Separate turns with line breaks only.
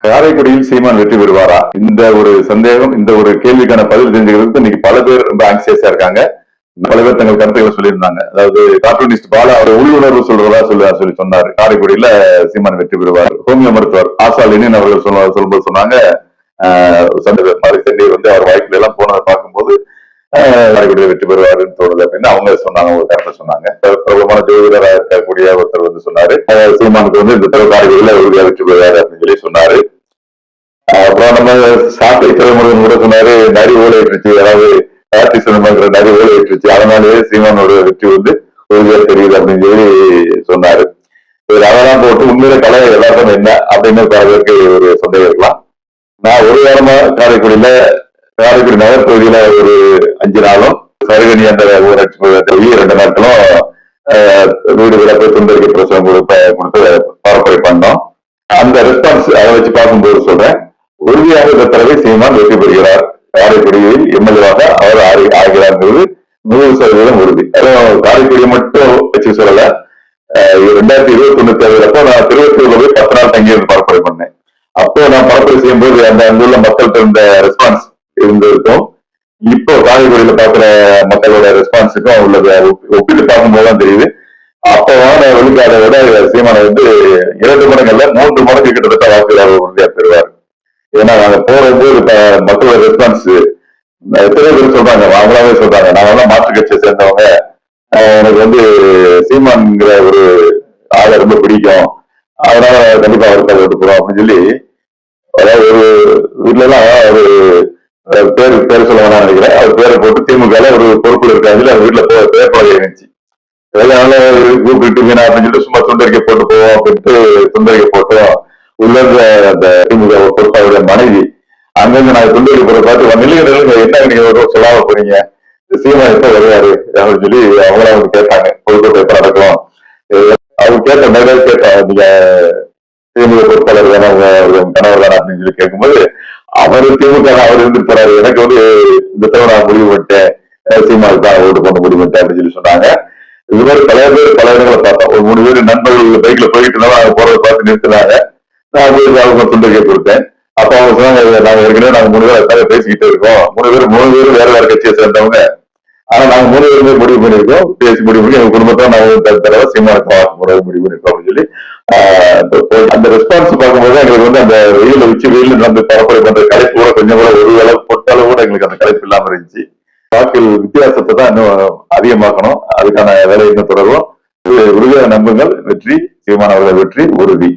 காரைக்குடியில் சீமான் வெற்றி பெறுவாரா? இந்த ஒரு சந்தேகம், இந்த ஒரு கேள்விக்கான பதில் தெரிஞ்சுக்கிறதுக்கு இன்னைக்கு பல பேர் ரொம்ப ஆங்சியஸா இருக்காங்க. பல பேர் தங்கள் கருத்துக்களை சொல்லியிருந்தாங்க. அதாவது கார்ட்டூனிஸ்ட் பாலா அவர் உள்ளுணர்வு சொல்றதா சொல்லி சொன்னாரு. காரைக்குடியில சீமான் வெற்றி பெறுவார். ஹோமியோ மருத்துவர் ஆசா லெனின் அவர்கள் சொல்லும்போது சொன்னாங்க, சென்னை வந்து அவர் வாய்ப்புல எல்லாம் போனதை பார்க்கும்போது காரைக்குடியில வெற்றி பெறுவாருன்னு தோணுது அப்படின்னு அவங்க சொன்னாங்க. ஒரு கருத்தை சொன்னாங்க. பிரபலமான ஜோதிடராக இருக்கக்கூடிய ஒருத்தர் வந்து சொன்னாரு, சீமானுக்கு வந்து இந்த காரைக்குடியில உறுதியா வெற்றி பெறுவாரு அப்படின்னு சொல்லி சொன்னாரு. அப்புறம் நம்ம சாட்டை துறைமுருகன் கூட சொன்னாரு, நரி ஓலையிட்டுருச்சு, அதாவது கார்த்தி சினிமாங்கிற நரி ஓலையிட்டுருச்சு, அதனாலேயே சீமானோட வெற்றி வந்து உறுதியா தெரியுது அப்படின்னு சொல்லி சொன்னாரு. அதெல்லாம் போட்டு உண்மையில கலை எல்லாருக்கும் என்ன அப்படின்னு பல பேருக்கு ஒரு சந்தேகம் இருக்கலாம். நான் ஒரு வாரமா காரைக்குடி நகர் பகுதியில ஒரு 5 நாளும், சருகணி அந்த ஊராட்சி 2 நாட்களும் வீடு விளக்கு சுந்தரிக்க பிரசவம் கொடுத்து பரப்புரை பண்ணோம். அந்த ரெஸ்பான்ஸ் அதை வச்சு பார்க்கும்போது சொல்றேன், உறுதியாக இந்த தடவை சீமான் வெற்றி பெறுகிறார். காரைக்குடியில் எம்எல்ஏவாக அவர் ஆகிறார்ங்கிறது 100% உறுதி. அதுவும் காரைக்குடியை மட்டும் வச்சு சொல்லல. 2021 தேர்தல் அப்போ நான் திருவத்தூர்ல போய் 10 நாள் தங்கியிருந்து பரப்புரை பண்ணேன். அப்போ நான் பரப்புரை செய்யும் போது அந்த அங்குள்ள மக்கள்கிட்ட இருந்த ரெஸ்பான்ஸ் இருந்திருக்கும். இப்போ காரைக்குடியில பாக்குற மக்களோட ரெஸ்பான்ஸுக்கும் உள்ளது ஒப்பிட்டு பார்க்கும்போதுதான் தெரியுது. அப்பவான வெளிக்காரை விட சீமானை வந்து 2 மடங்குல 3 மடங்கு கிட்டத்தட்ட வாக்குகள் உறுதியா பெறுவார். ஏன்னா நாங்க போகும்போது மக்களோட ரெஸ்பான்ஸ் எத்தனை பேர் சொல்றாங்க, அவங்களாவே சொல்றாங்க, நாங்க மாற்று கட்சியை சேர்ந்தவங்க, எனக்கு வந்து சீமான்ங்கிற ஒரு ஆளை ரொம்ப பிடிக்கும், அதனால கண்டிப்பா அவருக்கு ஓட்டு போறோம் அப்படின்னு சொல்லி, அதாவது ஒரு வீட்டுல எல்லாம் ஒரு பேர் சொல்ல வேணாம் நினைக்கிறேன், அவர் பேரை போட்டு திமுக ஒரு பொறுப்புல இருக்காங்க, அவர் வீட்டுல பேர் பழக இருந்துச்சு. அதனால கூப்பிட்டு மீனா அப்படின்னு சொல்லிட்டு சும்மா சுண்டரிக்கை போட்டு போவோம் அப்படின்ட்டு சுண்டரிக்கை போட்டோம். உள்ள அந்த திமுக பொறுப்பாளருடைய மனைவி அங்கிருந்து நான் சுண்டரிக்கை போட பார்த்து நிலையில என்ன நீங்க சொல்லாம போறீங்க, சீமா எப்ப வருவாரு அப்படின்னு சொல்லி அவங்கள வந்து கேட்டாங்க. பொதுக்கூட்டம் எப்ப நடக்கும் அவங்க கேட்ட மேலே கேட்டாங்க, நீங்க திமுக பொறுப்பாளர் தானே கணவர் தானே அப்படின்னு சொல்லி கேட்கும்போது, அவரு திமுக அவர் இருந்துட்டு போறாரு, எனக்கு வந்து இந்த தவிர நான் முடிவு பண்ணிட்டேன், சீமாவுக்கு தான் ஓட்டு போட முடிவு பண்ணிட்டேன் அப்படின்னு சொல்லி சொன்னாங்க. இது மாதிரி பல பேர் பல இடங்களை பார்த்தோம். ஒரு 3 பேர் நண்பர்கள் பைக்ல போயிட்டு இருந்தாலும் அவங்க போறதை பார்த்து நிறுத்தினாங்க. நான் அவங்க துண்டறிக்கை கொடுத்தேன். அப்ப அவங்க சொன்னாங்க, நாங்க ஏற்கனவே நாங்க 3 பேர் பேசிக்கிட்டே இருக்கோம், 3 பேரும் வேற வேற கட்சியை சேர்ந்தவங்க, ஆனா நாங்க 3 பேருமே முடிவு பண்ணிருக்கோம், பேசி முடிவு பண்ணி எங்க குடும்பத்தை நாங்க தடவை சீமானுக்கு வாக்கு முடிவு பண்ணிருக்கோம் அப்படின்னு சொல்லி அந்த ரெஸ்பான்ஸ் பார்க்கும்போது எங்களுக்கு வந்து அந்த வெயில நடந்து பரப்புரை பண்ற கலைப்பு கூட கொஞ்சம் கூட ஒரு அளவு பொட்டளவு கூட எங்களுக்கு அந்த கலைப்பு இல்லாம இருந்துச்சு. வாக்கில் வித்தியாசத்தை தான் இன்னும் அதிகமாக்கணும். அதுக்கான வேலை இன்னும் தொடரும். உறுதியான நம்புங்கள், வெற்றி சீமான் அவர்கள் வெற்றி உறுதி.